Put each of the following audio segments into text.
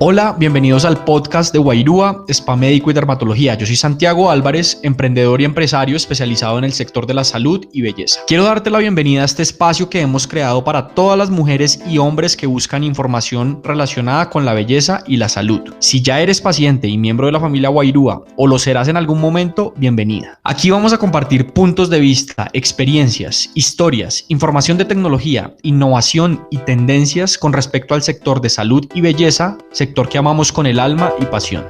Hola, bienvenidos al podcast de Guairúa, Spa Médico y Dermatología. Yo soy Santiago Álvarez, emprendedor y empresario especializado en el sector de la salud y belleza. Quiero darte la bienvenida a este espacio que hemos creado para todas las mujeres y hombres que buscan información relacionada con la belleza y la salud. Si ya eres paciente y miembro de la familia Guairúa o lo serás en algún momento, bienvenida. Aquí vamos a compartir puntos de vista, experiencias, historias, información de tecnología, innovación y tendencias con respecto al sector de salud y belleza, sector que amamos con el alma y pasión.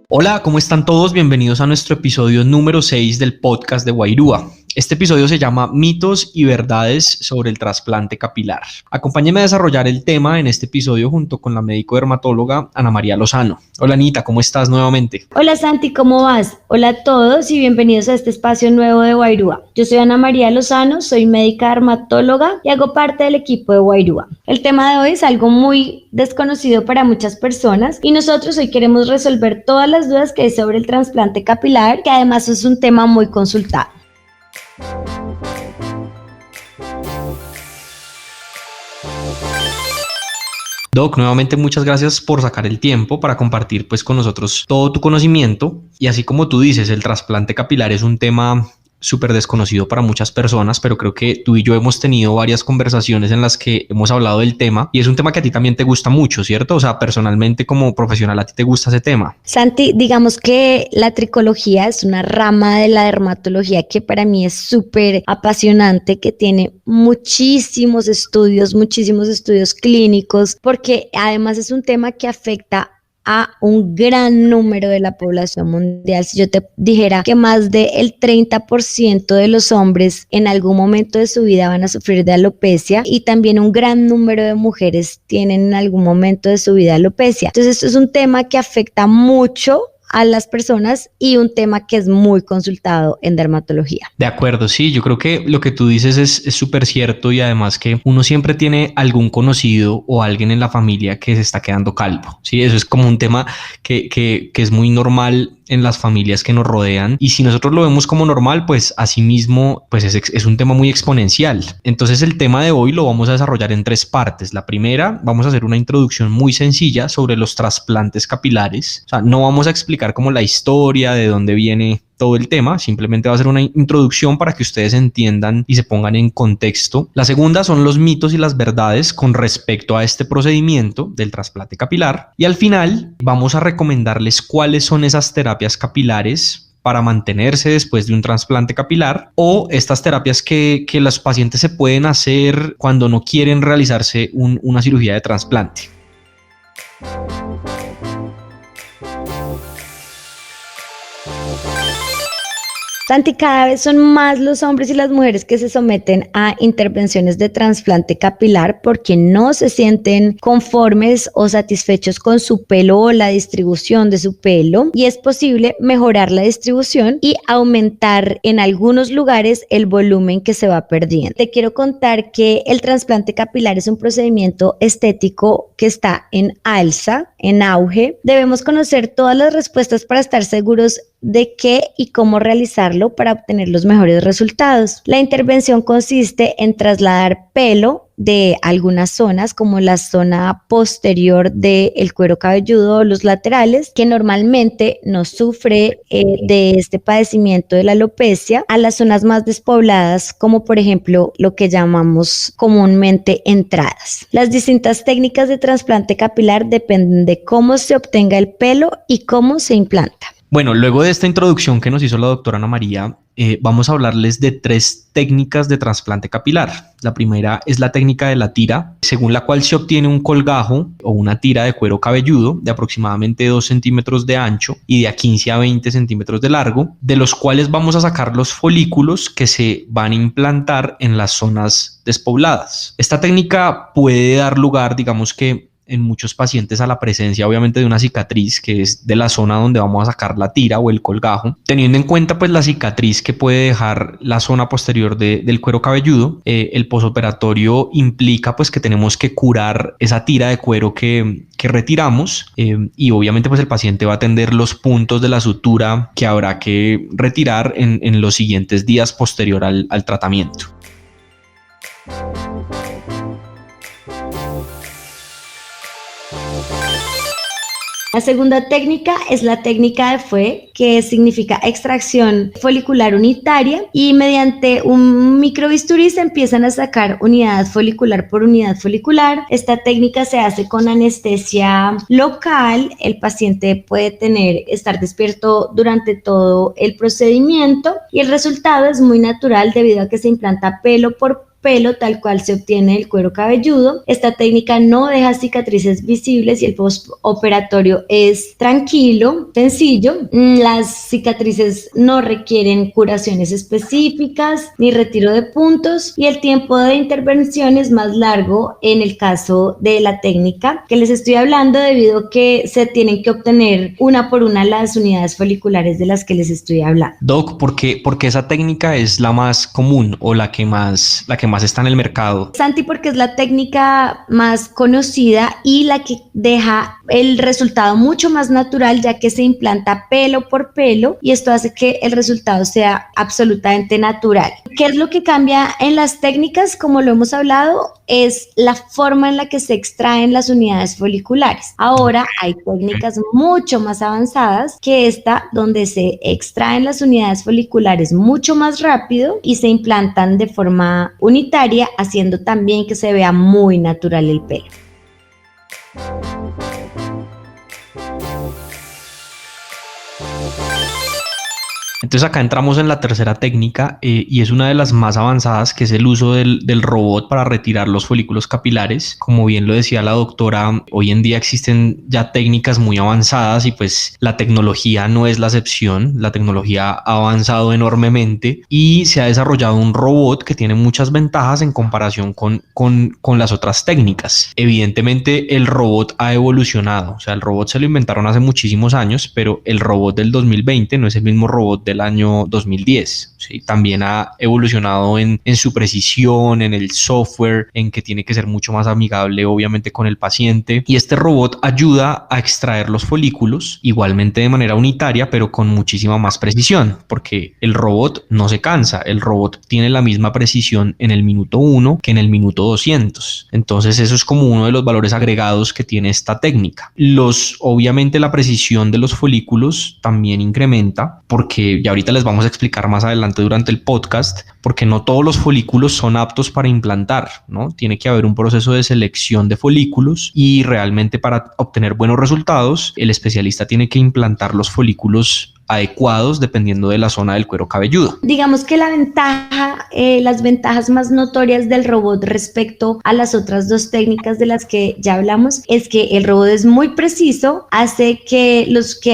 Hola, ¿cómo están todos? Bienvenidos a nuestro episodio número 6 del podcast de Guairúa. Este episodio se llama Mitos y verdades sobre el trasplante capilar. Acompáñenme a desarrollar el tema en este episodio junto con la médico dermatóloga Ana María Lozano. Hola Anita, ¿cómo estás nuevamente? Hola Santi, ¿cómo vas? Hola a todos y bienvenidos a este espacio nuevo de Guairúa. Yo soy Ana María Lozano, soy médica dermatóloga y hago parte del equipo de Guairúa. El tema de hoy es algo muy desconocido para muchas personas y nosotros hoy queremos resolver todas las dudas que hay sobre el trasplante capilar, que además es un tema muy consultado. Doc, nuevamente muchas gracias por sacar el tiempo para compartir con nosotros todo tu conocimiento. Y así como tú dices, el trasplante capilar es un tema súper desconocido para muchas personas, pero creo que tú y yo hemos tenido varias conversaciones en las que hemos hablado del tema y es un tema que a ti también te gusta mucho, ¿cierto? O sea, personalmente como profesional, ¿a ti te gusta ese tema? Santi, digamos que la tricología es una rama de la dermatología que para mí es súper apasionante, que tiene muchísimos estudios clínicos, porque además es un tema que afecta a un gran número de la población mundial. Si yo te dijera que más del 30% de los hombres en algún momento de su vida van a sufrir de alopecia y también un gran número de mujeres tienen en algún momento de su vida alopecia. Entonces esto es un tema que afecta mucho a las personas y un tema que es muy consultado en dermatología. De acuerdo, sí, yo creo que lo que tú dices es súper cierto y además que uno siempre tiene algún conocido o alguien en la familia que se está quedando calvo, ¿sí? Eso es como un tema que es muy normal en las familias que nos rodean y si nosotros lo vemos como normal, pues asimismo pues es un tema muy exponencial. Entonces el tema de hoy lo vamos a desarrollar en 3 partes. La primera, vamos a hacer una introducción muy sencilla sobre los trasplantes capilares. O sea, no vamos a explicar como la historia de dónde viene todo el tema, simplemente va a ser una introducción para que ustedes entiendan y se pongan en contexto. La segunda son los mitos y las verdades con respecto a este procedimiento del trasplante capilar y al final vamos a recomendarles cuáles son esas terapias capilares para mantenerse después de un trasplante capilar o estas terapias que los pacientes se pueden hacer cuando no quieren realizarse una cirugía de trasplante. Santi, cada vez son más los hombres y las mujeres que se someten a intervenciones de trasplante capilar porque no se sienten conformes o satisfechos con su pelo o la distribución de su pelo y es posible mejorar la distribución y aumentar en algunos lugares el volumen que se va perdiendo. Te quiero contar que el trasplante capilar es un procedimiento estético que está en alza, en auge. Debemos conocer todas las respuestas para estar seguros de qué y cómo realizarlo para obtener los mejores resultados. La intervención consiste en trasladar pelo de algunas zonas como la zona posterior del cuero cabelludo o los laterales que normalmente no sufre de este padecimiento de la alopecia a las zonas más despobladas como por ejemplo lo que llamamos comúnmente entradas. Las distintas técnicas de trasplante capilar dependen de cómo se obtenga el pelo y cómo se implanta. Bueno, luego de esta introducción que nos hizo la doctora Ana María, vamos a hablarles de 3 técnicas de trasplante capilar. La primera es la técnica de la tira, según la cual se obtiene un colgajo o una tira de cuero cabelludo de aproximadamente 2 centímetros de ancho y de a 15 a 20 centímetros de largo, de los cuales vamos a sacar los folículos que se van a implantar en las zonas despobladas. Esta técnica puede dar lugar, digamos que en muchos pacientes a la presencia obviamente de una cicatriz que es de la zona donde vamos a sacar la tira o el colgajo, teniendo en cuenta pues la cicatriz que puede dejar la zona posterior del cuero cabelludo. El posoperatorio implica pues que tenemos que curar esa tira de cuero que retiramos y obviamente pues el paciente va a atender los puntos de la sutura que habrá que retirar en los siguientes días posterior al tratamiento. La segunda técnica es la técnica de FUE, que significa extracción folicular unitaria, y mediante un microbisturí se empiezan a sacar unidad folicular por unidad folicular. Esta técnica se hace con anestesia local. El paciente puede estar despierto durante todo el procedimiento y el resultado es muy natural debido a que se implanta pelo por pelo tal cual se obtiene el cuero cabelludo. Esta técnica no deja cicatrices visibles y el postoperatorio es tranquilo, sencillo. Las cicatrices no requieren curaciones específicas ni retiro de puntos y el tiempo de intervención es más largo en el caso de la técnica que les estoy hablando, debido a que se tienen que obtener una por una las unidades foliculares de las que les estoy hablando. Doc, ¿por qué esa técnica es la más común o la que más está en el mercado? Santi, porque es la técnica más conocida y la que deja el resultado mucho más natural, ya que se implanta pelo por pelo y esto hace que el resultado sea absolutamente natural. ¿Qué es lo que cambia en las técnicas? Como lo hemos hablado, es la forma en la que se extraen las unidades foliculares. Ahora hay técnicas mucho más avanzadas que esta, donde se extraen las unidades foliculares mucho más rápido y se implantan de forma unitaria, haciendo también que se vea muy natural el pelo. Entonces acá entramos en la tercera técnica y es una de las más avanzadas, que es el uso del robot para retirar los folículos capilares. Como bien lo decía la doctora, hoy en día existen ya técnicas muy avanzadas y pues la tecnología no es la excepción. La tecnología ha avanzado enormemente y se ha desarrollado un robot que tiene muchas ventajas en comparación con las otras técnicas. Evidentemente el robot ha evolucionado, o sea, el robot se lo inventaron hace muchísimos años, pero el robot del 2020 no es el mismo robot del año 2010, ¿sí? También ha evolucionado en su precisión, en el software, en que tiene que ser mucho más amigable obviamente con el paciente, y este robot ayuda a extraer los folículos igualmente de manera unitaria pero con muchísima más precisión, porque el robot no se cansa, el robot tiene la misma precisión en el minuto 1 que en el minuto 200. Entonces eso es como uno de los valores agregados que tiene esta técnica. Obviamente la precisión de los folículos también incrementa, porque ya ahorita les vamos a explicar más adelante durante el podcast, porque no todos los folículos son aptos para implantar, ¿no? Tiene que haber un proceso de selección de folículos y realmente para obtener buenos resultados, el especialista tiene que implantar los folículos adecuados dependiendo de la zona del cuero cabelludo. Digamos que las ventajas más notorias del robot respecto a las otras dos técnicas de las que ya hablamos es que el robot es muy preciso, hace que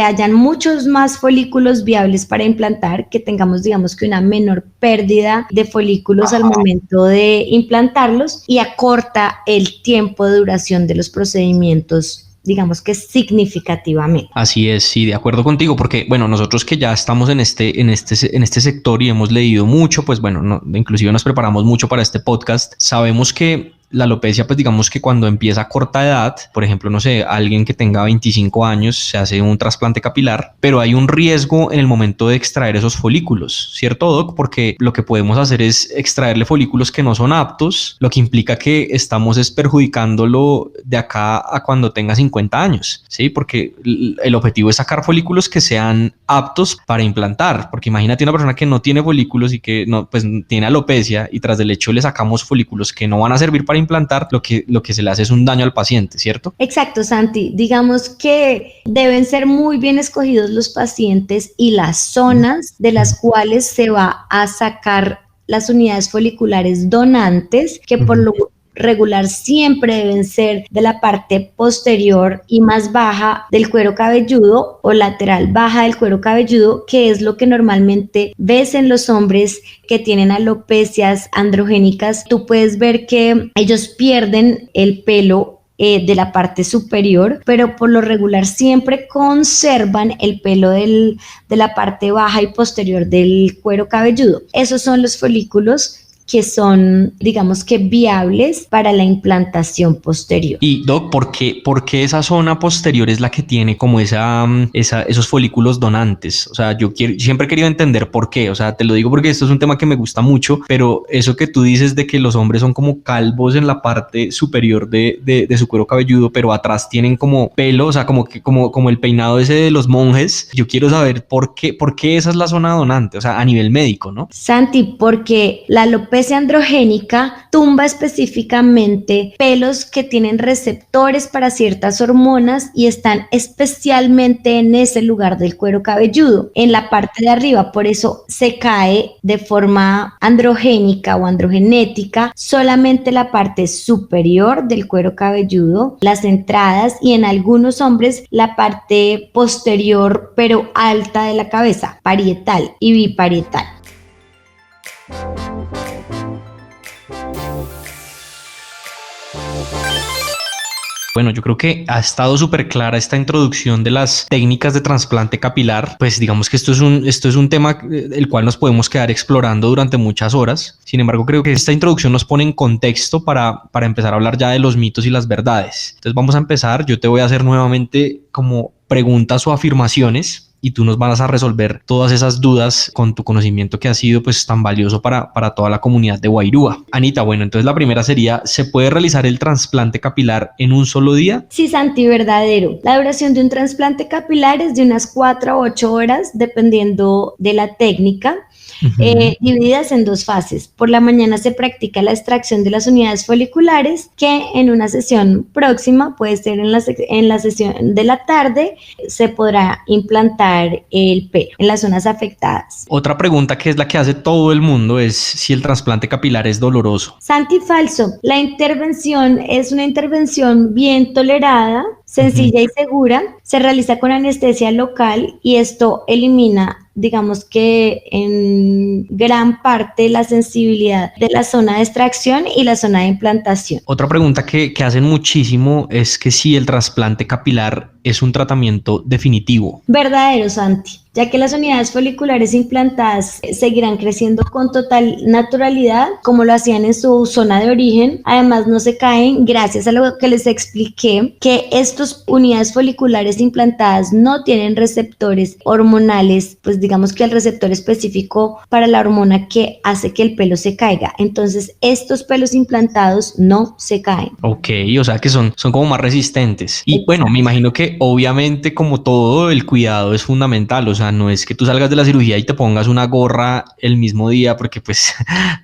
hayan muchos más folículos viables para implantar, que tengamos digamos que una menor pérdida de folículos al momento de implantarlos y acorta el tiempo de duración de los procedimientos, digamos que significativamente. Así es, sí, de acuerdo contigo, porque bueno, nosotros que ya estamos en este sector y hemos leído mucho, pues bueno, inclusive nos preparamos mucho para este podcast, sabemos que la alopecia, pues digamos que cuando empieza a corta edad, por ejemplo, no sé, alguien que tenga 25 años se hace un trasplante capilar, pero hay un riesgo en el momento de extraer esos folículos, ¿cierto, Doc? Porque lo que podemos hacer es extraerle folículos que no son aptos, lo que implica que estamos perjudicándolo de acá a cuando tenga 50 años, ¿sí? Porque el objetivo es sacar folículos que sean aptos para implantar, porque imagínate una persona que no tiene folículos y que no, pues tiene alopecia y tras del hecho le sacamos folículos que no van a servir para implantar, lo que se le hace es un daño al paciente, ¿cierto? Exacto, Santi. Digamos que deben ser muy bien escogidos los pacientes y las zonas de las cuales se va a sacar las unidades foliculares donantes, que por lo regular siempre deben ser de la parte posterior y más baja del cuero cabelludo o lateral baja del cuero cabelludo, que es lo que normalmente ves en los hombres que tienen alopecias androgénicas. Tú puedes ver que ellos pierden el pelo de la parte superior, pero por lo regular siempre conservan el pelo de la parte baja y posterior del cuero cabelludo. Esos son los folículos que son, digamos que viables para la implantación posterior. Y Doc, ¿por qué esa zona posterior es la que tiene como esos folículos donantes? O sea, siempre he querido entender por qué. O sea, te lo digo porque esto es un tema que me gusta mucho, pero eso que tú dices de que los hombres son como calvos en la parte superior de su cuero cabelludo, pero atrás tienen como pelo, o sea, como el peinado ese de los monjes. Yo quiero saber por qué esa es la zona donante, o sea, a nivel médico, ¿no? Santi, porque la alopecia androgénica tumba específicamente pelos que tienen receptores para ciertas hormonas y están especialmente en ese lugar del cuero cabelludo, en la parte de arriba. Por eso se cae de forma androgénica o androgenética solamente la parte superior del cuero cabelludo, las entradas y en algunos hombres la parte posterior pero alta de la cabeza, parietal y biparietal. Bueno, yo creo que ha estado súper clara esta introducción de las técnicas de trasplante capilar. Pues digamos que esto es un tema el cual nos podemos quedar explorando durante muchas horas. Sin embargo, creo que esta introducción nos pone en contexto para empezar a hablar ya de los mitos y las verdades. Entonces vamos a empezar. Yo te voy a hacer nuevamente como preguntas o afirmaciones y tú nos vas a resolver todas esas dudas con tu conocimiento que ha sido pues tan valioso para toda la comunidad de Guairúa. Anita, bueno, entonces la primera sería, ¿se puede realizar el trasplante capilar en un solo día? Sí, Santi, verdadero. La duración de un trasplante capilar es de unas 4 a 8 horas, dependiendo de la técnica. Divididas en 2 fases. Por la mañana se practica la extracción de las unidades foliculares, que en una sesión próxima, puede ser en la sesión de la tarde, se podrá implantar el pelo en las zonas afectadas. Otra pregunta que es la que hace todo el mundo es si el trasplante capilar es doloroso. Santi, falso. La intervención es una intervención bien tolerada, sencilla y segura. Se realiza con anestesia local y esto elimina, digamos que en gran parte, la sensibilidad de la zona de extracción y la zona de implantación. Otra pregunta que hacen muchísimo es que si el trasplante capilar es un tratamiento definitivo. Verdadero, Santi, ya que las unidades foliculares implantadas seguirán creciendo con total naturalidad, como lo hacían en su zona de origen. Además, no se caen gracias a lo que les expliqué, que estas unidades foliculares implantadas no tienen receptores hormonales, pues digamos que el receptor específico para la hormona que hace que el pelo se caiga. Entonces, estos pelos implantados no se caen. Ok, o sea que son como más resistentes. Y bueno, me imagino que obviamente, como todo, el cuidado es fundamental. O sea, no es que tú salgas de la cirugía y te pongas una gorra el mismo día, porque pues,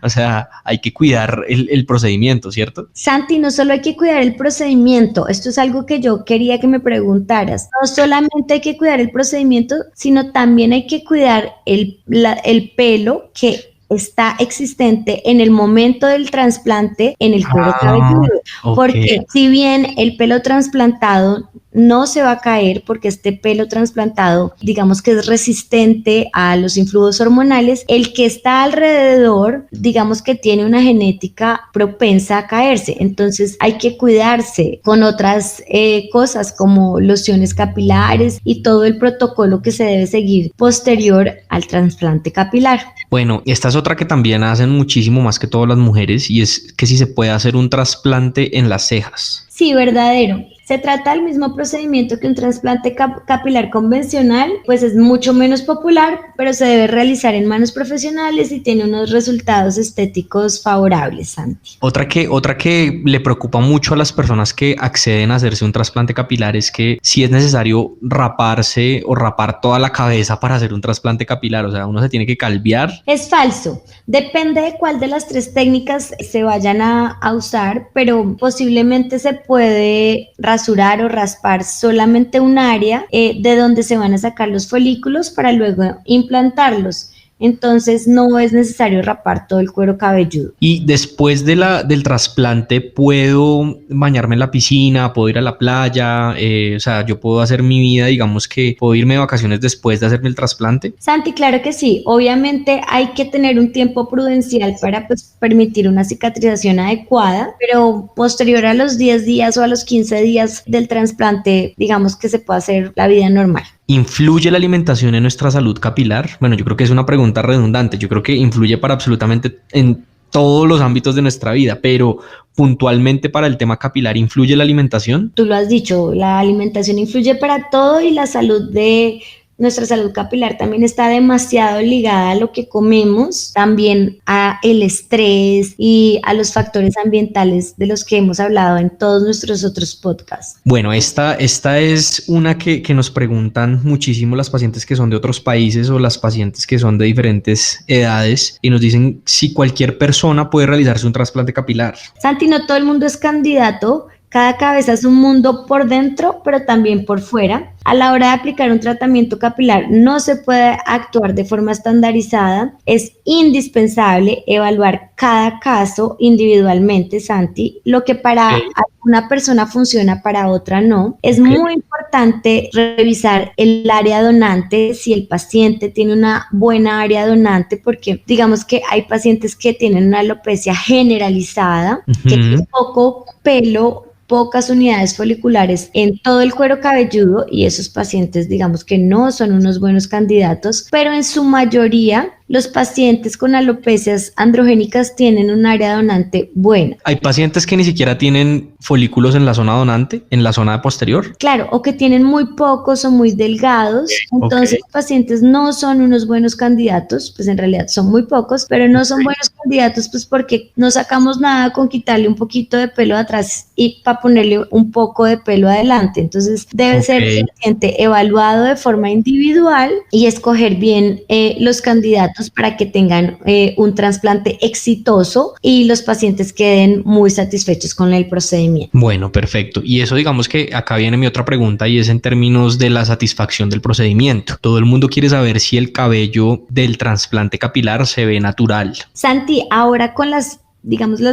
o sea, hay que cuidar el procedimiento, ¿cierto? Santi, no solo hay que cuidar el procedimiento, esto es algo que yo quería que me preguntaras. No solamente hay que cuidar el procedimiento, sino también hay que cuidar el pelo que está existente en el momento del trasplante en el cuero cabelludo. Okay. Porque si bien el pelo trasplantado no se va a caer, porque este pelo trasplantado, digamos que es resistente a los influjos hormonales, el que está alrededor, digamos que tiene una genética propensa a caerse. Entonces hay que cuidarse con otras cosas como lociones capilares y todo el protocolo que se debe seguir posterior al trasplante capilar. Bueno, esta es otra que también hacen muchísimo, más que todas las mujeres, y es que si se puede hacer un trasplante en las cejas. Sí, verdadero. Se trata del mismo procedimiento que un trasplante capilar convencional, pues es mucho menos popular, pero se debe realizar en manos profesionales y tiene unos resultados estéticos favorables, Santi. Otra que le preocupa mucho a las personas que acceden a hacerse un trasplante capilar es que si es necesario raparse o rapar toda la cabeza para hacer un trasplante capilar, o sea, uno se tiene que calviar. Es falso. Depende de cuál de las 3 técnicas se vayan a usar, pero posiblemente se puede rasurar o raspar solamente un área de donde se van a sacar los folículos para luego implantarlos. Entonces no es necesario rapar todo el cuero cabelludo. Y después del trasplante, ¿puedo bañarme en la piscina? ¿Puedo ir a la playa? O sea, ¿yo puedo hacer mi vida, digamos que puedo irme de vacaciones después de hacerme el trasplante? Santi, claro que sí. Obviamente hay que tener un tiempo prudencial para permitir una cicatrización adecuada, pero posterior a los 10 días o a los 15 días del trasplante, digamos que se puede hacer la vida normal. ¿Influye la alimentación en nuestra salud capilar? Bueno, yo creo que es una pregunta redundante. Yo creo que influye para absolutamente en todos los ámbitos de nuestra vida, pero puntualmente para el tema capilar, ¿influye la alimentación? Tú lo has dicho, la alimentación influye para todo y la salud de nuestra salud capilar también está demasiado ligada a lo que comemos, también a el estrés y a los factores ambientales de los que hemos hablado en todos nuestros otros podcasts. Bueno, esta es una que nos preguntan muchísimo las pacientes que son de otros países o las pacientes que son de diferentes edades y nos dicen si cualquier persona puede realizarse un trasplante capilar. Santi, no todo el mundo es candidato. Cada cabeza es un mundo por dentro, pero también por fuera. A la hora de aplicar un tratamiento capilar no se puede actuar de forma estandarizada. Es indispensable evaluar cada caso individualmente, Santi. Lo que para una persona funciona, para otra no. Es muy importante revisar el área donante, si el paciente tiene una buena área donante, porque digamos que hay pacientes que tienen una alopecia generalizada, que tienen poco pelo, pocas unidades foliculares en todo el cuero cabelludo y esos pacientes digamos que no son unos buenos candidatos, pero en su mayoría los pacientes con alopecias androgénicas tienen un área donante buena. ¿Hay pacientes que ni siquiera tienen folículos en la zona donante, en la zona posterior? Claro, o que tienen muy pocos o muy delgados, entonces los pacientes no son unos buenos candidatos, pues en realidad son muy pocos, pero no son buenos candidatos pues porque no sacamos nada con quitarle un poquito de pelo atrás y para ponerle un poco de pelo adelante, entonces debe ser el paciente evaluado de forma individual y escoger bien los candidatos para que tengan un trasplante exitoso y los pacientes queden muy satisfechos con el procedimiento. Bueno, perfecto. Y eso digamos que acá viene mi otra pregunta y es en términos de la satisfacción del procedimiento. Todo el mundo quiere saber si el cabello del trasplante capilar se ve natural. Santi, ahora con las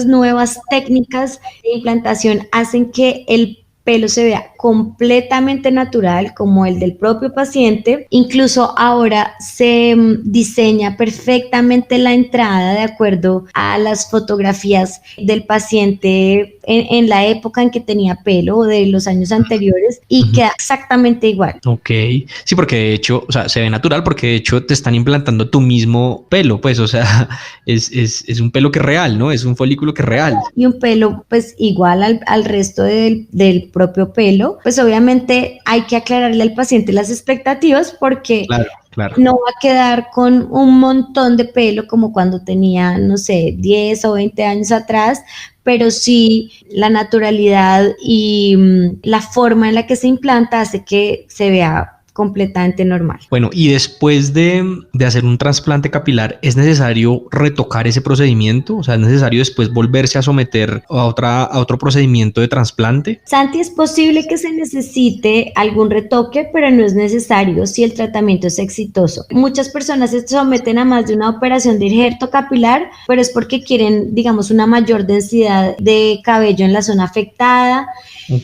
nuevas técnicas de implantación hacen que el pelo se vea completamente natural como el del propio paciente. Incluso ahora se diseña perfectamente la entrada de acuerdo a las fotografías del paciente en la época en que tenía pelo o de los años anteriores y queda exactamente igual. Ok, sí, porque de hecho, o sea, se ve natural porque de hecho te están implantando tu mismo pelo, pues, o sea, es un pelo que es real, ¿no? Es un folículo que es real. Y un pelo pues igual al resto del propio pelo, pues obviamente hay que aclararle al paciente las expectativas porque no va a quedar con un montón de pelo como cuando tenía, no sé, 10 o 20 años atrás, pero sí la naturalidad y la forma en la que se implanta hace que se vea completamente normal. Bueno, y después de hacer un trasplante capilar, ¿es necesario retocar ese procedimiento? O sea, ¿es necesario después volverse a someter a otro procedimiento de trasplante? Santi, es posible que se necesite algún retoque, pero no es necesario si el tratamiento es exitoso. Muchas personas se someten a más de una operación de injerto capilar, pero es porque quieren, digamos, una mayor densidad de cabello en la zona afectada.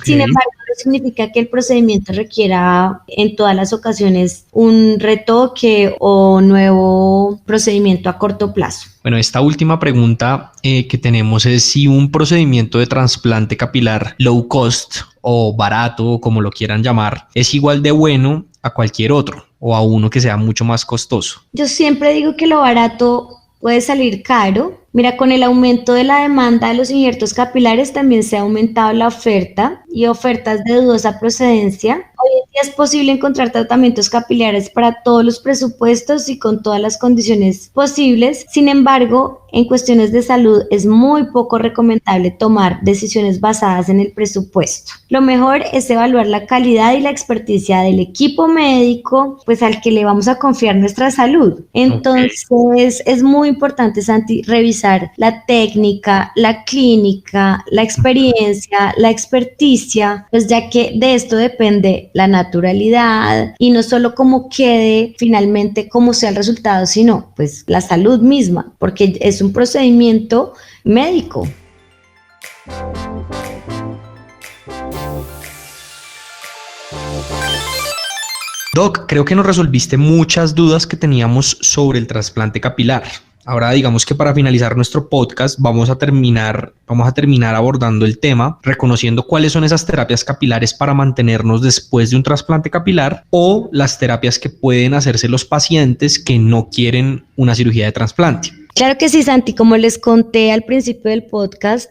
Sin embargo, no significa que el procedimiento requiera en todas las ocasiones un retoque o nuevo procedimiento a corto plazo. Bueno, esta última pregunta que tenemos es si un procedimiento de trasplante capilar low cost o barato, como lo quieran llamar, es igual de bueno a cualquier otro o a uno que sea mucho más costoso. Yo siempre digo que lo barato puede salir caro. Mira, con el aumento de la demanda de los injertos capilares también se ha aumentado la oferta y ofertas de dudosa procedencia. Hoy en día es posible encontrar tratamientos capilares para todos los presupuestos y con todas las condiciones posibles. Sin embargo, en cuestiones de salud es muy poco recomendable tomar decisiones basadas en el presupuesto. Lo mejor es evaluar la calidad y la experticia del equipo médico, pues al que le vamos a confiar nuestra salud. Entonces, es muy importante, Santi, revisar la técnica, la clínica, la experiencia, la experticia, pues ya que de esto depende la naturalidad y no solo cómo quede finalmente, cómo sea el resultado, sino pues la salud misma, porque es un procedimiento médico. Doc, creo que nos resolviste muchas dudas que teníamos sobre el trasplante capilar. Ahora digamos que para finalizar nuestro podcast vamos a terminar abordando el tema, reconociendo cuáles son esas terapias capilares para mantenernos después de un trasplante capilar o las terapias que pueden hacerse los pacientes que no quieren una cirugía de trasplante. Claro que sí, Santi, como les conté al principio del podcast,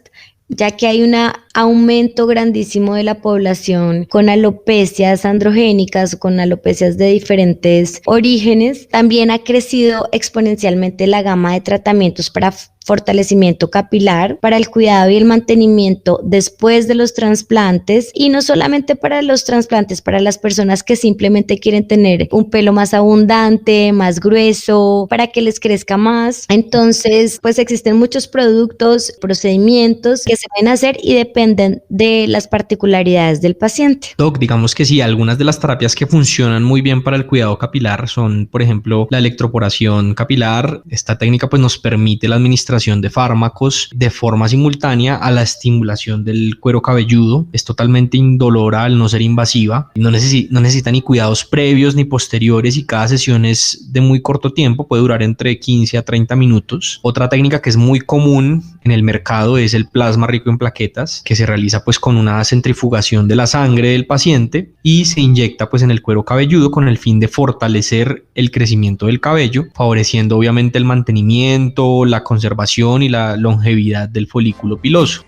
ya que hay un aumento grandísimo de la población con alopecias androgénicas o con alopecias de diferentes orígenes, también ha crecido exponencialmente la gama de tratamientos para fortalecimiento capilar, para el cuidado y el mantenimiento después de los trasplantes, y no solamente para los trasplantes, para las personas que simplemente quieren tener un pelo más abundante, más grueso, para que les crezca más. Entonces, pues existen muchos productos, procedimientos que se pueden hacer y dependen de las particularidades del paciente. Doc, digamos que sí, algunas de las terapias que funcionan muy bien para el cuidado capilar son, por ejemplo, la electroporación capilar. Esta técnica pues nos permite la administración de fármacos de forma simultánea a la estimulación del cuero cabelludo. Es totalmente indolora al no ser invasiva. No necesita ni cuidados previos ni posteriores y cada sesión es de muy corto tiempo, puede durar entre 15 a 30 minutos. Otra técnica que es muy común en el mercado es el plasma rico en plaquetas, que se realiza pues con una centrifugación de la sangre del paciente y se inyecta pues en el cuero cabelludo con el fin de fortalecer el crecimiento del cabello, favoreciendo obviamente el mantenimiento, la conservación y la longevidad del folículo piloso.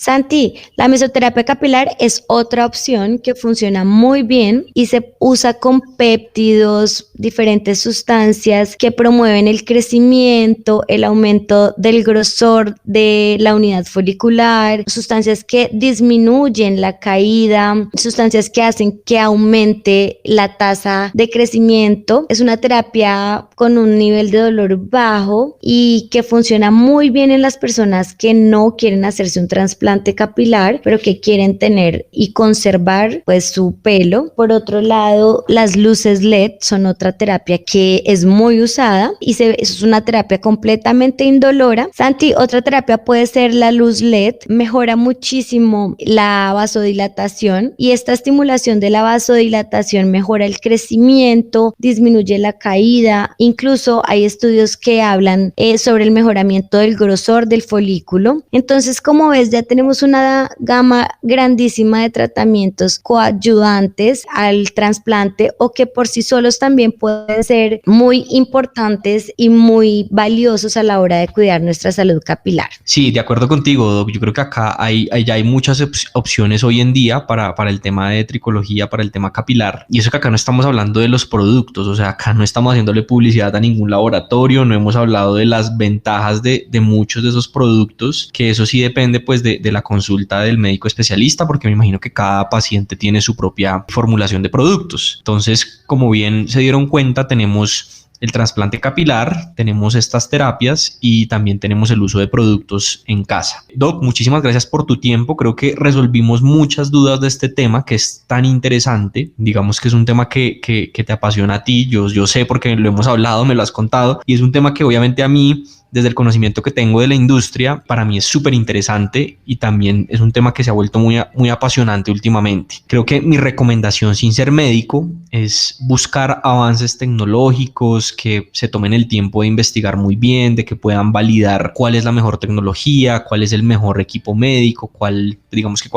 Santi, la mesoterapia capilar es otra opción que funciona muy bien y se usa con péptidos, diferentes sustancias que promueven el crecimiento, el aumento del grosor de la unidad folicular, sustancias que disminuyen la caída, sustancias que hacen que aumente la tasa de crecimiento. Es una terapia con un nivel de dolor bajo y que funciona muy bien en las personas que no quieren hacerse un trasplante capilar, pero que quieren tener y conservar pues su pelo. Por otro lado, las luces LED son otra terapia que es muy usada y es una terapia completamente indolora. Santi, otra terapia puede ser la luz LED, mejora muchísimo la vasodilatación y esta estimulación de la vasodilatación mejora el crecimiento, disminuye la caída, incluso hay estudios que hablan sobre el mejoramiento del grosor del folículo. Entonces, como ves, ya tenemos una gama grandísima de tratamientos coayudantes al trasplante o que por sí solos también pueden ser muy importantes y muy valiosos a la hora de cuidar nuestra salud capilar. Sí, de acuerdo contigo, Doc. Yo creo que acá ya hay muchas opciones hoy en día para el tema de tricología, para el tema capilar. Y eso que acá no estamos hablando de los productos, o sea, acá no estamos haciéndole publicidad a ningún laboratorio, no hemos hablado de las ventajas de muchos de esos productos, que eso sí depende pues de la consulta del médico especialista, porque me imagino que cada paciente tiene su propia formulación de productos. Entonces, como bien se dieron cuenta, tenemos el trasplante capilar, tenemos estas terapias y también tenemos el uso de productos en casa. Doc, muchísimas gracias por tu tiempo. Creo que resolvimos muchas dudas de este tema que es tan interesante. Digamos que es un tema que te apasiona a ti. Yo sé porque lo hemos hablado, me lo has contado, y es un tema que obviamente a mí, desde el conocimiento que tengo de la industria, para mí es súper interesante y también es un tema que se ha vuelto muy apasionante últimamente. Creo que mi recomendación, sin ser médico, es buscar avances tecnológicos que se tomen el tiempo de investigar muy bien, de que puedan validar cuál es la mejor tecnología, cuál es el mejor equipo médico, cuál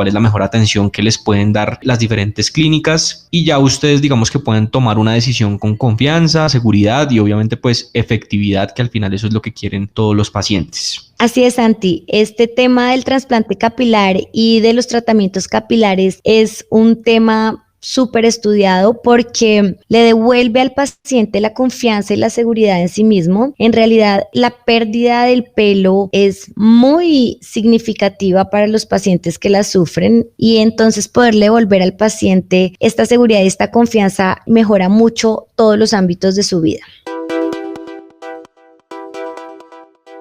es la mejor atención que les pueden dar las diferentes clínicas, y ya ustedes digamos que pueden tomar una decisión con confianza, seguridad y obviamente pues efectividad, que al final eso es lo que quieren todos los pacientes. Así es, Santi. Este tema del trasplante capilar y de los tratamientos capilares es un tema súper estudiado porque le devuelve al paciente la confianza y la seguridad en sí mismo. En realidad, la pérdida del pelo es muy significativa para los pacientes que la sufren, y entonces poderle devolver al paciente esta seguridad y esta confianza mejora mucho todos los ámbitos de su vida.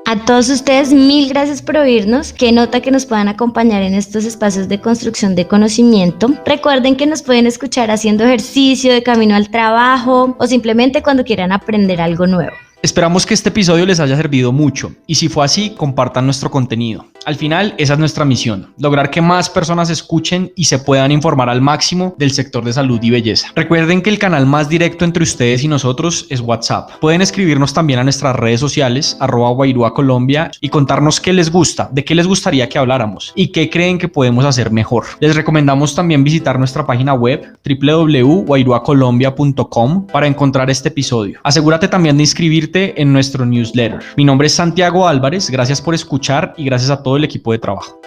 A todos ustedes, mil gracias por oírnos. Qué nota que nos puedan acompañar en estos espacios de construcción de conocimiento. Recuerden que nos pueden escuchar haciendo ejercicio, de camino al trabajo o simplemente cuando quieran aprender algo nuevo. Esperamos que este episodio les haya servido mucho y si fue así, compartan nuestro contenido. Al final, esa es nuestra misión, lograr que más personas escuchen y se puedan informar al máximo del sector de salud y belleza. Recuerden que el canal más directo entre ustedes y nosotros es WhatsApp. Pueden escribirnos también a nuestras redes sociales, @Guairua Colombia, y contarnos qué les gusta, de qué les gustaría que habláramos y qué creen que podemos hacer mejor. Les recomendamos también visitar nuestra página web www.guairuacolombia.com para encontrar este episodio. Asegúrate también de inscribirte en nuestro newsletter. Mi nombre es Santiago Álvarez, gracias por escuchar y gracias a todo el equipo de trabajo.